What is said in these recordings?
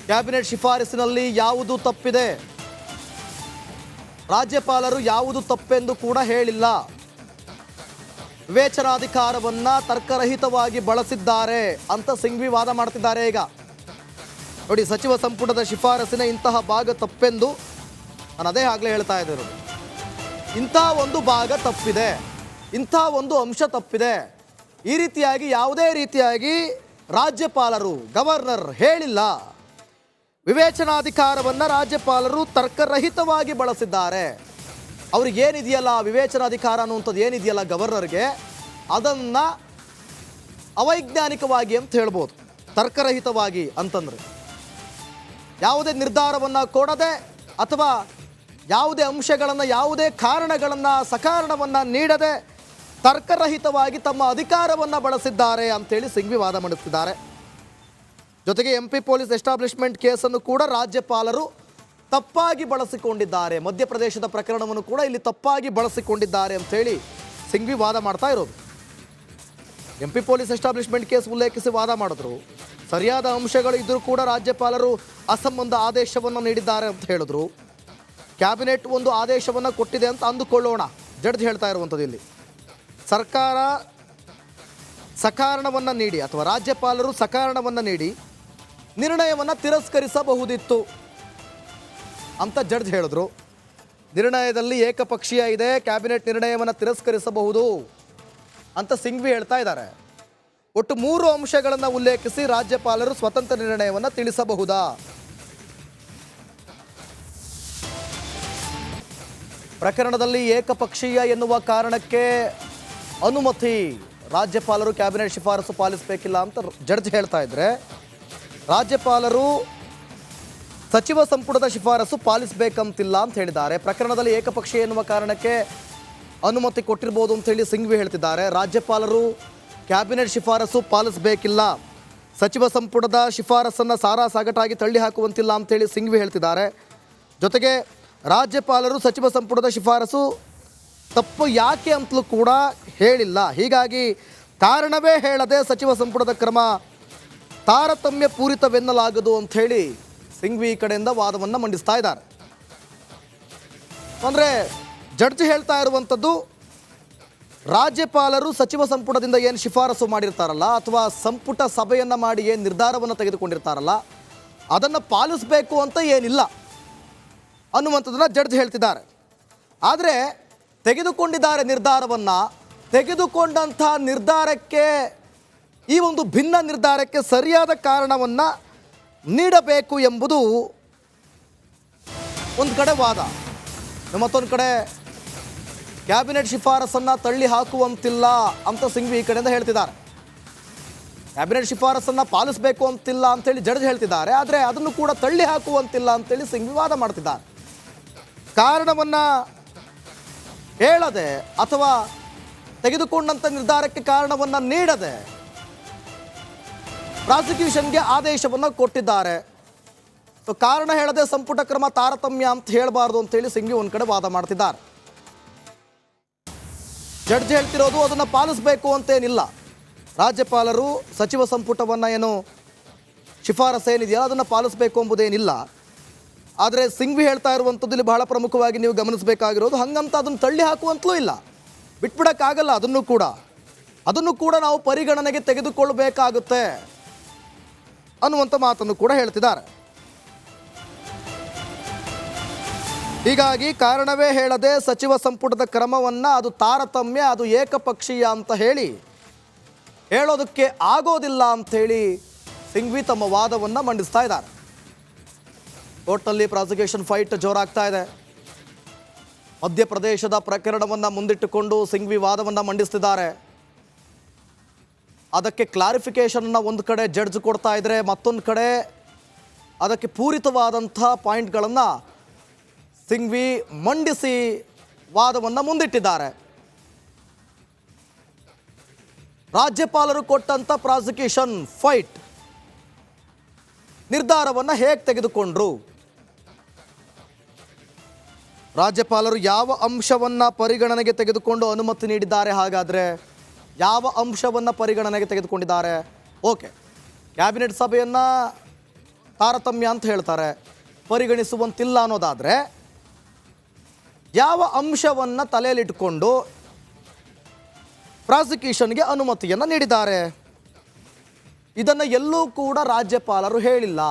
Cabinet ಶಿಫಾರಸಿನಲ್ಲಿ ಯಾವುದು ತಪ್ಪಿದೆ? ರಾಜ್ಯಪಾಲರು ಯಾವುದು ತಪ್ಪೆಂದು ಕೂಡ ಹೇಳಿಲ್ಲ. ವಿವೇಚನಾಧಿಕಾರವನ್ನ ತರ್ಕರಹಿತವಾಗಿ ಬಳಸಿದ್ದಾರೆ ಅಂತ ಸಿಂಘ್ವಿ ವಾದ ಮಾಡ್ತಿದ್ದಾರೆ. ಈಗ ನೋಡಿ, ಸಚಿವ ಸಂಪುಟದ ಶಿಫಾರಸಿನ ಇಂತಹ ಭಾಗ ತಪ್ಪೆಂದು ನಾನು ಅದೇ ಆಗಲೇ ಹೇಳ್ತಾ ಇದ್ದರು. ಇಂಥ ಒಂದು ಭಾಗ ತಪ್ಪಿದೆ, ಇಂಥ ಒಂದು ಅಂಶ ತಪ್ಪಿದೆ, ಈ ರೀತಿಯಾಗಿ ಯಾವುದೇ ರೀತಿಯಾಗಿ ರಾಜ್ಯಪಾಲರು ಗವರ್ನರ್ ಹೇಳಿಲ್ಲ. ವಿವೇಚನಾಧಿಕಾರವನ್ನು ರಾಜ್ಯಪಾಲರು ತರ್ಕರಹಿತವಾಗಿ ಬಳಸಿದ್ದಾರೆ. ಅವ್ರಿಗೇನಿದೆಯಲ್ಲ ವಿವೇಚನಾಧಿಕಾರ ಅನ್ನುವಂಥದ್ದು ಏನಿದೆಯಲ್ಲ ಗವರ್ನರ್ಗೆ, ಅದನ್ನು ಅವೈಜ್ಞಾನಿಕವಾಗಿ ಅಂತ ಹೇಳ್ಬೋದು. ತರ್ಕರಹಿತವಾಗಿ ಅಂತಂದರೆ ಯಾವುದೇ ನಿರ್ಧಾರವನ್ನು ಕೊಡದೆ ಅಥವಾ ಯಾವುದೇ ಅಂಶಗಳನ್ನು, ಯಾವುದೇ ಕಾರಣಗಳನ್ನು, ಸಕಾರಣವನ್ನು ನೀಡದೆ ತರ್ಕರಹಿತವಾಗಿ ತಮ್ಮ ಅಧಿಕಾರವನ್ನು ಬಳಸಿದ್ದಾರೆ ಅಂತೇಳಿ ಸಿಂಘ್ವಿ ವಾದ ಮಾಡುತ್ತಿದ್ದಾರೆ. ಜೊತೆಗೆ MP ಪೊಲೀಸ್ ಎಸ್ಟಾಬ್ಲಿಷ್ಮೆಂಟ್ ಕೇಸನ್ನು ಕೂಡ ರಾಜ್ಯಪಾಲರು ತಪ್ಪಾಗಿ ಬಳಸಿಕೊಂಡಿದ್ದಾರೆ. ಮಧ್ಯಪ್ರದೇಶದ ಪ್ರಕರಣವನ್ನು ಕೂಡ ಇಲ್ಲಿ ತಪ್ಪಾಗಿ ಬಳಸಿಕೊಂಡಿದ್ದಾರೆ ಅಂಥೇಳಿ ಸಿಂಘ್ವಿ ವಾದ ಮಾಡ್ತಾ ಇರೋದು. MP ಪೊಲೀಸ್ ಎಸ್ಟಾಬ್ಲಿಷ್ಮೆಂಟ್ ಕೇಸ್ ಉಲ್ಲೇಖಿಸಿ ವಾದ ಮಾಡಿದ್ರು. ಸರಿಯಾದ ಅಂಶಗಳು ಇದ್ದರೂ ಕೂಡ ರಾಜ್ಯಪಾಲರು ಅಸಂಬಂಧ ಆದೇಶವನ್ನು ನೀಡಿದ್ದಾರೆ ಅಂತ ಹೇಳಿದ್ರು. ಕ್ಯಾಬಿನೆಟ್ ಒಂದು ಆದೇಶವನ್ನು ಕೊಟ್ಟಿದೆ ಅಂತ ಅಂದುಕೊಳ್ಳೋಣ. ಜಡ್ಜ್ ಹೇಳ್ತಾ ಇರುವಂಥದ್ದು ಇಲ್ಲಿ ಸರ್ಕಾರ ಸಕಾರಣವನ್ನು ನೀಡಿ ಅಥವಾ ರಾಜ್ಯಪಾಲರು ಸಕಾರಣವನ್ನು ನೀಡಿ ನಿರ್ಣಯವನ್ನು ತಿರಸ್ಕರಿಸಬಹುದಿತ್ತು ಅಂತ ಜಡ್ಜ್ ಹೇಳಿದ್ರು. ನಿರ್ಣಯದಲ್ಲಿ ಏಕಪಕ್ಷೀಯ ಇದೆ, ಕ್ಯಾಬಿನೆಟ್ ನಿರ್ಣಯವನ್ನು ತಿರಸ್ಕರಿಸಬಹುದು ಅಂತ ಸಿಂಘ್ವಿ ಹೇಳ್ತಾ ಇದ್ದಾರೆ. ಒಟ್ಟು 3 ಅಂಶಗಳನ್ನು ಉಲ್ಲೇಖಿಸಿ ರಾಜ್ಯಪಾಲರು ಸ್ವತಂತ್ರ ನಿರ್ಣಯವನ್ನು ತಿಳಿಸಬಹುದಾ? ಪ್ರಕರಣದಲ್ಲಿ ಏಕಪಕ್ಷೀಯ ಎನ್ನುವ ಕಾರಣಕ್ಕೆ ಅನುಮತಿ ರಾಜ್ಯಪಾಲರು ಕ್ಯಾಬಿನೆಟ್ ಶಿಫಾರಸು ಪಾಲಿಸಬೇಕಿಲ್ಲ ಅಂತ ಜಡ್ಜ್ ಹೇಳ್ತಾ ಇದ್ರೆ, ರಾಜ್ಯಪಾಲರು ಸಚಿವ ಸಂಪುಟದ ಶಿಫಾರಸು ಪಾಲಿಸಬೇಕಂತಿಲ್ಲ ಅಂತ ಹೇಳಿದ್ದಾರೆ. ಪ್ರಕರಣದಲ್ಲಿ ಏಕಪಕ್ಷೀಯ ಎನ್ನುವ ಕಾರಣಕ್ಕೆ ಅನುಮತಿ ಕೊಟ್ಟಿರ್ಬೋದು ಅಂತೇಳಿ ಸಿಂಘ್ವಿ ಹೇಳ್ತಿದ್ದಾರೆ. ರಾಜ್ಯಪಾಲರು ಕ್ಯಾಬಿನೆಟ್ ಶಿಫಾರಸು ಪಾಲಿಸಬೇಕಿಲ್ಲ, ಸಚಿವ ಸಂಪುಟದ ಶಿಫಾರಸನ್ನು ಸಾರಾಸಾಗಟಾಗಿ ತಳ್ಳಿ ಹಾಕುವಂತಿಲ್ಲ ಅಂತೇಳಿ ಸಿಂಘ್ವಿ ಹೇಳ್ತಿದ್ದಾರೆ. ಜೊತೆಗೆ ರಾಜ್ಯಪಾಲರು ಸಚಿವ ಸಂಪುಟದ ಶಿಫಾರಸು ತಪ್ಪು ಯಾಕೆ ಅಂತಲೂ ಕೂಡ ಹೇಳಿಲ್ಲ. ಹೀಗಾಗಿ ಕಾರಣವೇ ಹೇಳದೆ ಸಚಿವ ಸಂಪುಟದ ಕ್ರಮ ತಾರತಮ್ಯ ಪೂರಿತವೆನ್ನಲಾಗದು ಅಂಥೇಳಿ ಸಿಂಘ್ವಿ ಈ ಕಡೆಯಿಂದ ವಾದವನ್ನು ಮಂಡಿಸ್ತಾ ಇದ್ದಾರೆ. ಅಂದರೆ ಜಡ್ಜ್ ಹೇಳ್ತಾ ಇರುವಂಥದ್ದು, ರಾಜ್ಯಪಾಲರು ಸಚಿವ ಸಂಪುಟದಿಂದ ಏನು ಶಿಫಾರಸು ಮಾಡಿರ್ತಾರಲ್ಲ ಅಥವಾ ಸಂಪುಟ ಸಭೆಯನ್ನು ಮಾಡಿ ಏನು ನಿರ್ಧಾರವನ್ನು ತೆಗೆದುಕೊಂಡಿರ್ತಾರಲ್ಲ ಅದನ್ನು ಪಾಲಿಸಬೇಕು ಅಂತ ಏನಿಲ್ಲ ಅನ್ನುವಂಥದ್ದನ್ನು ಜಡ್ಜ್ ಹೇಳ್ತಿದ್ದಾರೆ. ಆದರೆ ತೆಗೆದುಕೊಂಡಿದ್ದಾರೆ ನಿರ್ಧಾರವನ್ನು, ತೆಗೆದುಕೊಂಡಂಥ ನಿರ್ಧಾರಕ್ಕೆ, ಈ ಒಂದು ಭಿನ್ನ ನಿರ್ಧಾರಕ್ಕೆ ಸರಿಯಾದ ಕಾರಣವನ್ನು ನೀಡಬೇಕು ಎಂಬುದು ಒಂದು ಕಡೆ ವಾದ. ಮತ್ತೊಂದು ಕಡೆ ಕ್ಯಾಬಿನೆಟ್ ಶಿಫಾರಸನ್ನು ತಳ್ಳಿ ಹಾಕುವಂತಿಲ್ಲ ಅಂತ ಸಿಂಘ್ವಿ ಈ ಕಡೆಯಿಂದ ಹೇಳ್ತಿದ್ದಾರೆ. ಕ್ಯಾಬಿನೆಟ್ ಶಿಫಾರಸನ್ನು ಪಾಲಿಸಬೇಕು ಅಂತಿಲ್ಲ ಅಂತೇಳಿ ಜಡ್ಜ್ ಹೇಳ್ತಿದ್ದಾರೆ. ಆದರೆ ಅದನ್ನು ಕೂಡ ತಳ್ಳಿ ಹಾಕುವಂತಿಲ್ಲ ಅಂತೇಳಿ ಸಿಂಘ್ವಿ ವಾದ ಮಾಡ್ತಿದ್ದಾರೆ. ಕಾರಣವನ್ನು ಹೇಳದೆ ಅಥವಾ ತೆಗೆದುಕೊಂಡಂಥ ನಿರ್ಧಾರಕ್ಕೆ ಕಾರಣವನ್ನು ನೀಡದೆ ಪ್ರಾಸಿಕ್ಯೂಷನ್ಗೆ ಆದೇಶವನ್ನು ಕೊಟ್ಟಿದ್ದಾರೆ. ಸೊ ಕಾರಣ ಹೇಳದೆ ಸಂಪುಟ ಕ್ರಮ ತಾರತಮ್ಯ ಅಂತ ಹೇಳಬಾರ್ದು ಅಂತೇಳಿ ಸಿಂಘ್ವಿ ಒಂದು ಕಡೆ ವಾದ ಮಾಡ್ತಿದ್ದಾರೆ. ಜಡ್ಜ್ ಹೇಳ್ತಿರೋದು ಅದನ್ನು ಪಾಲಿಸಬೇಕು ಅಂತೇನಿಲ್ಲ. ರಾಜ್ಯಪಾಲರು ಸಚಿವ ಸಂಪುಟವನ್ನು ಏನು ಶಿಫಾರಸು ಏನಿದೆಯಲ್ಲ ಅದನ್ನು ಪಾಲಿಸಬೇಕು ಎಂಬುದೇನಿಲ್ಲ. ಆದರೆ ಸಿಂಘ್ವಿ ಹೇಳ್ತಾ ಇರುವಂಥದ್ದು ಇಲ್ಲಿ ಬಹಳ ಪ್ರಮುಖವಾಗಿ ನೀವು ಗಮನಿಸಬೇಕಾಗಿರೋದು, ಹಂಗಂತ ಅದನ್ನು ತಳ್ಳಿ ಹಾಕುವಂತಲೂ ಇಲ್ಲ, ಬಿಟ್ಬಿಡೋಕ್ಕಾಗಲ್ಲ. ಅದನ್ನು ಕೂಡ ನಾವು ಪರಿಗಣನೆಗೆ ತೆಗೆದುಕೊಳ್ಳಬೇಕಾಗುತ್ತೆ ಅನ್ನುವಂಥ ಮಾತನ್ನು ಕೂಡ ಹೇಳ್ತಿದ್ದಾರೆ. ಹೀಗಾಗಿ ಕಾರಣವೇ ಹೇಳದೆ ಸಚಿವ ಸಂಪುಟದ ಕ್ರಮವನ್ನು ಅದು ತಾರತಮ್ಯ, ಅದು ಏಕಪಕ್ಷೀಯ ಅಂತ ಹೇಳೋದಕ್ಕೆ ಆಗೋದಿಲ್ಲ ಅಂಥೇಳಿ ಸಿಂಘ್ವಿ ತಮ್ಮ ವಾದವನ್ನು ಮಂಡಿಸ್ತಾ ಇದ್ದಾರೆ. ಕೋರ್ಟ್ನಲ್ಲಿ ಪ್ರಾಸಿಕ್ಯೂಷನ್ ಫೈಟ್ ಜೋರಾಗ್ತಾ ಇದೆ. ಮಧ್ಯಪ್ರದೇಶದ ಪ್ರಕರಣವನ್ನು ಮುಂದಿಟ್ಟುಕೊಂಡು ಸಿಂಘ್ವಿ ವಾದವನ್ನು ಮಂಡಿಸ್ತಿದ್ದಾರೆ. ಅದಕ್ಕೆ ಕ್ಲಾರಿಫಿಕೇಷನನ್ನು ಒಂದು ಕಡೆ ಜಡ್ಜ್ ಕೊಡ್ತಾ ಇದ್ದರೆ, ಮತ್ತೊಂದು ಕಡೆ ಅದಕ್ಕೆ ಪೂರಿತವಾದಂಥ ಪಾಯಿಂಟ್ಗಳನ್ನು ಸಿಂಘ್ವಿ ಮಂಡಿಸಿ ವಾದವನ್ನು ಮುಂದಿಟ್ಟಿದ್ದಾರೆ. ರಾಜ್ಯಪಾಲರು ಕೊಟ್ಟಂಥ ಪ್ರಾಸಿಕ್ಯೂಷನ್ ಫೈಟ್ ನಿರ್ಧಾರವನ್ನು ಹೇಗೆ ತೆಗೆದುಕೊಂಡ್ರು, ರಾಜ್ಯಪಾಲರು ಯಾವ ಅಂಶವನ್ನು ಪರಿಗಣನೆಗೆ ತೆಗೆದುಕೊಂಡು ಅನುಮತಿ ನೀಡಿದ್ದಾರೆ, ಹಾಗಾದರೆ ಯಾವ ಅಂಶವನ್ನು ಪರಿಗಣನೆಗೆ ತೆಗೆದುಕೊಂಡಿದ್ದಾರೆ? ಓಕೆ, ಕ್ಯಾಬಿನೆಟ್ ಸಭೆಯನ್ನು ತಾರತಮ್ಯ ಅಂತ ಹೇಳ್ತಾರೆ, ಪರಿಗಣಿಸುವಂತಿಲ್ಲ ಅನ್ನೋದಾದರೆ ಯಾವ ಅಂಶವನ್ನು ತಲೆಯಲ್ಲಿಟ್ಟುಕೊಂಡು ಪ್ರಾಸಿಕ್ಯೂಷನ್ಗೆ ಅನುಮತಿಯನ್ನು ನೀಡಿದ್ದಾರೆ? ಇದನ್ನು ಎಲ್ಲೂ ಕೂಡ ರಾಜ್ಯಪಾಲರು ಹೇಳಿಲ್ಲ.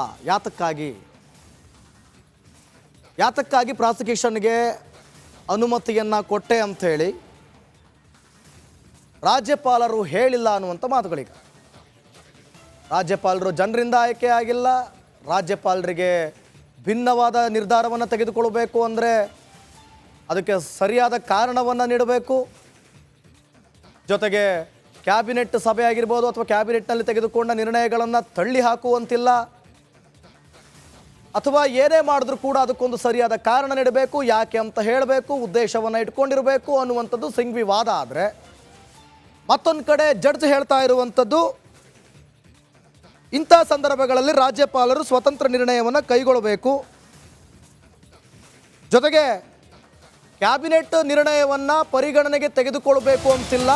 ಯಾತಕ್ಕಾಗಿ ಪ್ರಾಸಿಕ್ಯೂಷನ್ಗೆ ಅನುಮತಿಯನ್ನು ಕೊಟ್ಟೆ ಅಂಥೇಳಿ ರಾಜ್ಯಪಾಲರು ಹೇಳಿಲ್ಲ ಅನ್ನುವಂಥ ಮಾತುಗಳೀಗ. ರಾಜ್ಯಪಾಲರು ಜನರಿಂದ ಆಯ್ಕೆ ಆಗಿಲ್ಲ. ರಾಜ್ಯಪಾಲರಿಗೆ ಭಿನ್ನವಾದ ನಿರ್ಧಾರವನ್ನು ತೆಗೆದುಕೊಳ್ಳಬೇಕು ಅಂದರೆ ಅದಕ್ಕೆ ಸರಿಯಾದ ಕಾರಣವನ್ನು ನೀಡಬೇಕು. ಜೊತೆಗೆ ಕ್ಯಾಬಿನೆಟ್ ಸಭೆ ಆಗಿರ್ಬೋದು ಅಥವಾ ಕ್ಯಾಬಿನೆಟ್ನಲ್ಲಿ ತೆಗೆದುಕೊಂಡ ನಿರ್ಣಯಗಳನ್ನು ತಳ್ಳಿ ಹಾಕುವಂತಿಲ್ಲ. ಅಥವಾ ಏನೇ ಮಾಡಿದ್ರೂ ಕೂಡ ಅದಕ್ಕೊಂದು ಸರಿಯಾದ ಕಾರಣ ನೀಡಬೇಕು, ಯಾಕೆ ಅಂತ ಹೇಳಬೇಕು, ಉದ್ದೇಶವನ್ನು ಇಟ್ಕೊಂಡಿರಬೇಕು ಅನ್ನುವಂಥದ್ದು ಸಿಂಘ್ವಿ ವಾದ. ಆದರೆ ಮತ್ತೊಂದು ಕಡೆ ಜಡ್ಜ್ ಹೇಳ್ತಾ ಇರುವಂಥದ್ದು, ಇಂಥ ಸಂದರ್ಭಗಳಲ್ಲಿ ರಾಜ್ಯಪಾಲರು ಸ್ವತಂತ್ರ ನಿರ್ಣಯವನ್ನು ಕೈಗೊಳ್ಳಬೇಕು. ಜೊತೆಗೆ ಕ್ಯಾಬಿನೆಟ್ ನಿರ್ಣಯವನ್ನು ಪರಿಗಣನೆಗೆ ತೆಗೆದುಕೊಳ್ಳಬೇಕು ಅಂತಿಲ್ಲ,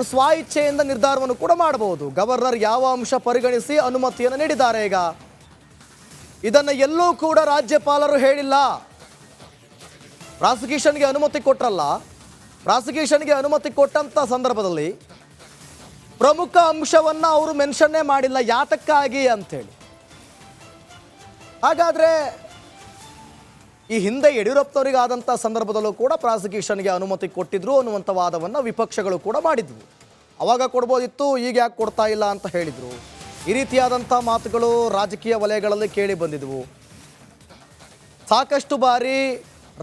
ಸ್ವ ಇಚ್ಛೆಯಿಂದ ನಿರ್ಧಾರವನ್ನು ಕೂಡ ಮಾಡಬಹುದು. ಗವರ್ನರ್ ಯಾವ ಅಂಶ ಪರಿಗಣಿಸಿ ಅನುಮತಿಯನ್ನು ನೀಡಿದ್ದಾರೆ? ಈಗ ಇದನ್ನು ಎಲ್ಲೂ ಕೂಡ ರಾಜ್ಯಪಾಲರು ಹೇಳಿಲ್ಲ. ಪ್ರಾಸಿಕ್ಯೂಷನ್ಗೆ ಅನುಮತಿ ಕೊಟ್ಟರಲ್ಲ, ಪ್ರಾಸಿಕ್ಯೂಷನ್ಗೆ ಅನುಮತಿ ಕೊಟ್ಟಂಥ ಸಂದರ್ಭದಲ್ಲಿ ಪ್ರಮುಖ ಅಂಶವನ್ನು ಅವರು ಮೆನ್ಷನ್ನೇ ಮಾಡಿಲ್ಲ, ಯಾತಕ್ಕಾಗಿ ಅಂಥೇಳಿ. ಹಾಗಾದರೆ ಈ ಹಿಂದೆ ಯಡಿಯೂರಪ್ಪನವರಿಗಾದಂಥ ಸಂದರ್ಭದಲ್ಲೂ ಕೂಡ ಪ್ರಾಸಿಕ್ಯೂಷನ್ಗೆ ಅನುಮತಿ ಕೊಟ್ಟಿದ್ರು ಅನ್ನುವಂಥ ವಾದವನ್ನು ವಿಪಕ್ಷಗಳು ಕೂಡ ಮಾಡಿದ್ವು. ಅವಾಗ ಕೊಡ್ಬೋದಿತ್ತು, ಈಗ ಯಾಕೆ ಕೊಡ್ತಾ ಇಲ್ಲ ಅಂತ ಹೇಳಿದರು. ಈ ರೀತಿಯಾದಂಥ ಮಾತುಗಳು ರಾಜಕೀಯ ವಲಯಗಳಲ್ಲಿ ಕೇಳಿ ಬಂದಿದ್ವು. ಸಾಕಷ್ಟು ಬಾರಿ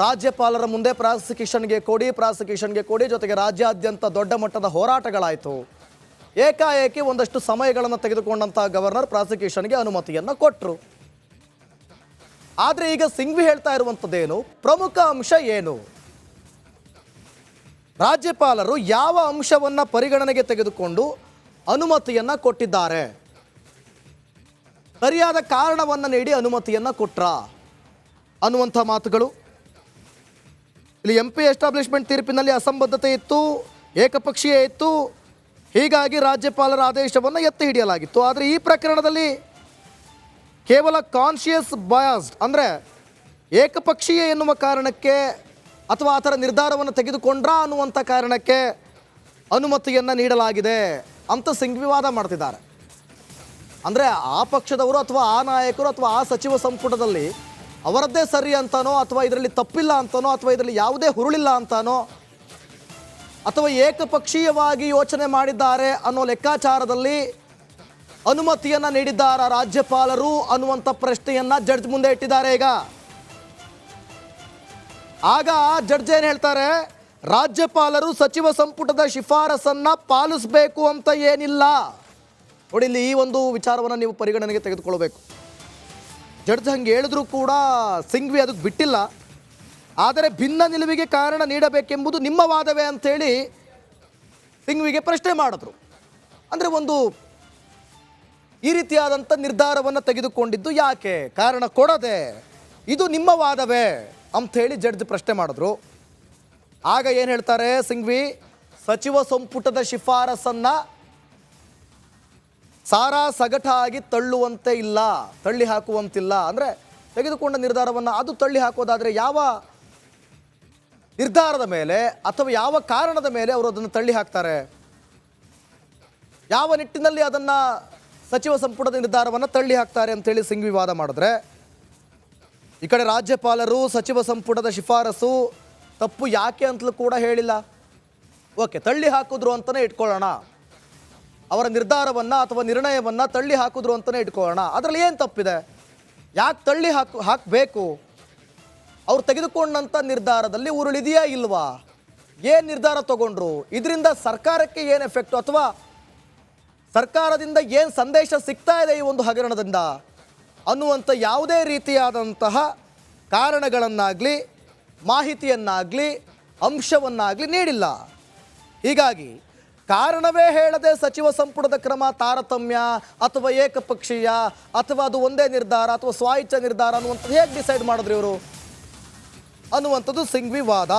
ರಾಜ್ಯಪಾಲರ ಮುಂದೆ ಪ್ರಾಸಿಕ್ಯೂಷನ್ಗೆ ಕೊಡಿ, ಜೊತೆಗೆ ರಾಜ್ಯಾದ್ಯಂತ ದೊಡ್ಡ ಮಟ್ಟದ ಹೋರಾಟಗಳಾಯಿತು. ಏಕಾಏಕಿ ಒಂದಷ್ಟು ಸಮಯಗಳನ್ನು ತೆಗೆದುಕೊಂಡಂಥ ಗವರ್ನರ್ ಪ್ರಾಸಿಕ್ಯೂಷನ್ಗೆ ಅನುಮತಿಯನ್ನು ಕೊಟ್ಟರು. ಆದರೆ ಈಗ ಸಿಂಘ್ವಿ ಹೇಳ್ತಾ ಇರುವಂಥದ್ದೇನು, ಪ್ರಮುಖ ಅಂಶ ಏನು, ರಾಜ್ಯಪಾಲರು ಯಾವ ಅಂಶವನ್ನು ಪರಿಗಣನೆಗೆ ತೆಗೆದುಕೊಂಡು ಅನುಮತಿಯನ್ನು ಕೊಟ್ಟಿದ್ದಾರೆ, ಸರಿಯಾದ ಕಾರಣವನ್ನು ನೀಡಿ ಅನುಮತಿಯನ್ನು ಕೊಟ್ರ ಅನ್ನುವಂಥ ಮಾತುಗಳು. ಇಲ್ಲಿ MP ಎಸ್ಟಾಬ್ಲಿಷ್ಮೆಂಟ್ ತೀರ್ಪಿನಲ್ಲಿ ಅಸಂಬದ್ಧತೆ ಇತ್ತು, ಏಕಪಕ್ಷೀಯ ಇತ್ತು, ಹೀಗಾಗಿ ರಾಜ್ಯಪಾಲರ ಆದೇಶವನ್ನು ಎತ್ತಿ ಹಿಡಿಯಲಾಗಿತ್ತು. ಆದರೆ ಈ ಪ್ರಕರಣದಲ್ಲಿ ಕೇವಲ ಕಾನ್ಷಿಯಸ್ ಬಯಾಸ್ಡ್ ಅಂದರೆ ಏಕಪಕ್ಷೀಯ ಎನ್ನುವ ಕಾರಣಕ್ಕೆ ಅಥವಾ ಆ ಥರ ನಿರ್ಧಾರವನ್ನು ತೆಗೆದುಕೊಂಡ್ರಾ ಅನ್ನುವಂಥ ಕಾರಣಕ್ಕೆ ಅನುಮತಿಯನ್ನು ನೀಡಲಾಗಿದೆ ಅಂತ ಸಿಂಘ್ವಿ ವಾದ ಮಾಡ್ತಿದ್ದಾರೆ. ಅಂದರೆ ಆ ಪಕ್ಷದವರು ಅಥವಾ ಆ ನಾಯಕರು ಅಥವಾ ಆ ಸಚಿವ ಸಂಪುಟದಲ್ಲಿ ಅವರದ್ದೇ ಸರಿ ಅಂತಾನೋ ಅಥವಾ ಇದರಲ್ಲಿ ತಪ್ಪಿಲ್ಲ ಅಂತಾನೋ ಅಥವಾ ಇದರಲ್ಲಿ ಯಾವುದೇ ಹುರುಳಿಲ್ಲ ಅಂತಾನೋ ಅಥವಾ ಏಕಪಕ್ಷೀಯವಾಗಿ ಯೋಚನೆ ಮಾಡಿದ್ದಾರೆ ಅನ್ನೋ ಲೆಕ್ಕಾಚಾರದಲ್ಲಿ ಅನುಮತಿಯನ್ನು ನೀಡಿದ್ದಾರಾ ರಾಜ್ಯಪಾಲರು ಅನ್ನುವಂಥ ಪ್ರಶ್ನೆಯನ್ನು ಜಡ್ಜ್ ಮುಂದೆ ಇಟ್ಟಿದ್ದಾರೆ. ಆಗ ಜಡ್ಜ್ ಏನು ಹೇಳ್ತಾರೆ, ರಾಜ್ಯಪಾಲರು ಸಚಿವ ಸಂಪುಟದ ಶಿಫಾರಸನ್ನು ಪಾಲಿಸಬೇಕು ಅಂತ ಏನಿಲ್ಲ. ನೋಡಿ, ಇಲ್ಲಿ ಈ ಒಂದು ವಿಚಾರವನ್ನು ನೀವು ಪರಿಗಣನೆಗೆ ತೆಗೆದುಕೊಳ್ಬೇಕು. ಜಡ್ಜ್ ಹಂಗೆ ಹೇಳಿದ್ರೂ ಕೂಡ ಸಿಂಘ್ವಿ ಅದಕ್ಕೆ ಬಿಟ್ಟಿಲ್ಲ. ಆದರೆ ಭಿನ್ನ ನಿಲುವಿಗೆ ಕಾರಣ ನೀಡಬೇಕೆಂಬುದು ನಿಮ್ಮ ವಾದವೇ ಅಂಥೇಳಿ ಸಿಂಘ್ವಿಗೆ ಪ್ರಶ್ನೆ ಮಾಡಿದ್ರು. ಅಂದರೆ ಒಂದು ಈ ರೀತಿಯಾದಂಥ ನಿರ್ಧಾರವನ್ನು ತೆಗೆದುಕೊಂಡಿದ್ದು ಯಾಕೆ, ಕಾರಣ ಕೊಡದೆ, ಇದು ನಿಮ್ಮ ವಾದವೇ ಅಂಥೇಳಿ ಜಡ್ಜ್ ಪ್ರಶ್ನೆ ಮಾಡಿದ್ರು. ಆಗ ಏನು ಹೇಳ್ತಾರೆ ಸಿಂಘ್ವಿ, ಸಚಿವ ಸಂಪುಟದ ಶಿಫಾರಸನ್ನು ಸಾರಾ ಸಗಟಾಗಿ ತಳ್ಳುವಂತೆ ಇಲ್ಲ, ತಳ್ಳಿ ಹಾಕುವಂತಿಲ್ಲ. ಅಂದರೆ ತೆಗೆದುಕೊಂಡ ನಿರ್ಧಾರವನ್ನು ಅದು ತಳ್ಳಿ ಹಾಕೋದಾದರೆ ಯಾವ ನಿರ್ಧಾರದ ಮೇಲೆ ಅಥವಾ ಯಾವ ಕಾರಣದ ಮೇಲೆ ಅವರು ಅದನ್ನು ತಳ್ಳಿ ಹಾಕ್ತಾರೆ, ಯಾವ ನಿಟ್ಟಿನಲ್ಲಿ ಅದನ್ನು ಸಚಿವ ಸಂಪುಟದ ನಿರ್ಧಾರವನ್ನು ತಳ್ಳಿ ಹಾಕ್ತಾರೆ ಅಂತೇಳಿ ಸಿಂಘ್ವಿ ವಾದ ಮಾಡಿದ್ರೆ, ಈ ಕಡೆ ರಾಜ್ಯಪಾಲರು ಸಚಿವ ಸಂಪುಟದ ಶಿಫಾರಸು ತಪ್ಪು ಯಾಕೆ ಅಂತಲೂ ಕೂಡ ಹೇಳಿಲ್ಲ. ಓಕೆ, ತಳ್ಳಿ ಹಾಕಿದ್ರು ಅಂತಲೇ ಇಟ್ಕೊಳ್ಳೋಣ, ಅವರ ನಿರ್ಧಾರವನ್ನು ಅಥವಾ ನಿರ್ಣಯವನ್ನು ತಳ್ಳಿ ಹಾಕಿದ್ರು ಅಂತಲೇ ಇಟ್ಕೊಳ್ಳೋಣ. ಅದರಲ್ಲಿ ಏನು ತಪ್ಪಿದೆ, ಯಾಕೆ ತಳ್ಳಿ ಹಾಕಬೇಕು, ಅವ್ರು ತೆಗೆದುಕೊಂಡಂಥ ನಿರ್ಧಾರದಲ್ಲಿ ಉರುಳಿದೆಯಾ ಇಲ್ವಾ, ಏನು ನಿರ್ಧಾರ ತಗೊಂಡ್ರು, ಇದರಿಂದ ಸರ್ಕಾರಕ್ಕೆ ಏನು ಎಫೆಕ್ಟು ಅಥವಾ ಸರ್ಕಾರದಿಂದ ಏನು ಸಂದೇಶ ಸಿಗ್ತಾ ಇದೆ ಈ ಒಂದು ಹಗರಣದಿಂದ ಅನ್ನುವಂಥ ಯಾವುದೇ ರೀತಿಯಾದಂತಹ ಕಾರಣಗಳನ್ನಾಗಲಿ ಮಾಹಿತಿಯನ್ನಾಗಲಿ ಅಂಶವನ್ನಾಗಲಿ ನೀಡಿಲ್ಲ. ಹೀಗಾಗಿ ಕಾರಣವೇ ಹೇಳದೆ ಸಚಿವ ಸಂಪುಟದ ಕ್ರಮ ತಾರತಮ್ಯ ಅಥವಾ ಏಕಪಕ್ಷೀಯ ಅಥವಾ ಅದು ಒಂದೇ ನಿರ್ಧಾರ ಅಥವಾ ಸ್ವ-ಇಚ್ಛಾ ನಿರ್ಧಾರ ಅನ್ನುವಂಥದ್ದು ಹೇಗೆ ಡಿಸೈಡ್ ಮಾಡಿದ್ರು ಇವರು ಅನ್ನುವಂಥದ್ದು ಸಿಂಘ್ವಿ ವಾದ.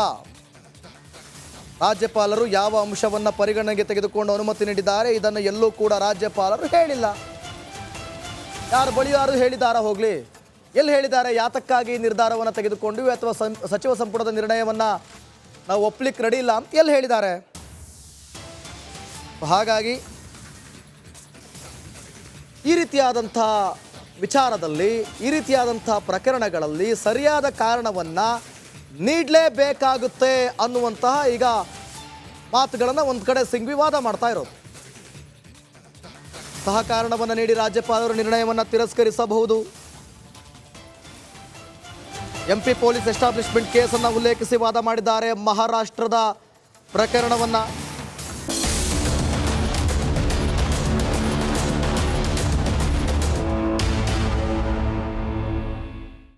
ರಾಜ್ಯಪಾಲರು ಯಾವ ಅಂಶವನ್ನು ಪರಿಗಣನೆಗೆ ತೆಗೆದುಕೊಂಡು ಅನುಮತಿ ನೀಡಿದ್ದಾರೆ ಇದನ್ನು ಎಲ್ಲೂ ಕೂಡ ರಾಜ್ಯಪಾಲರು ಹೇಳಿಲ್ಲ. ಯಾರ ಬಳಿ ಯಾರು ಹೇಳಿದಾರ ಹೋಗಲಿ, ಎಲ್ಲಿ ಹೇಳಿದ್ದಾರೆ, ಯಾತಕ್ಕಾಗಿ ನಿರ್ಧಾರವನ್ನು ತೆಗೆದುಕೊಂಡ್ವಿ ಅಥವಾ ಸಚಿವ ಸಂಪುಟದ ನಿರ್ಣಯವನ್ನು ನಾವು ಒಪ್ಪಲಿಕ್ಕೆ ರೆಡಿ ಇಲ್ಲ ಅಂತ ಎಲ್ಲಿ ಹೇಳಿದ್ದಾರೆ? ಹಾಗಾಗಿ ಈ ರೀತಿಯಾದಂಥ ವಿಚಾರದಲ್ಲಿ, ಈ ರೀತಿಯಾದಂಥ ಪ್ರಕರಣಗಳಲ್ಲಿ ಸರಿಯಾದ ಕಾರಣವನ್ನು ನೀಡಲೇಬೇಕಾಗುತ್ತೆ ಅನ್ನುವಂತಹ ಈಗ ಮಾತುಗಳನ್ನು ಒಂದು ಕಡೆ ಸಿಂಗ್ವಿವಾದ ಮಾಡ್ತಾ ಇರೋದು. ಸಹ ಕಾರಣವನ್ನು ನೀಡಿ ರಾಜ್ಯಪಾಲರು ನಿರ್ಣಯವನ್ನು ತಿರಸ್ಕರಿಸಬಹುದು. ಎಂಪಿ ಪೊಲೀಸ್ ಎಸ್ಟಾಬ್ಲಿಷ್ಮೆಂಟ್ ಕೇಸನ್ನು ಉಲ್ಲೇಖಿಸಿ ವಾದ ಮಾಡಿದ್ದಾರೆ. ಮಹಾರಾಷ್ಟ್ರದ ಪ್ರಕರಣವನ್ನು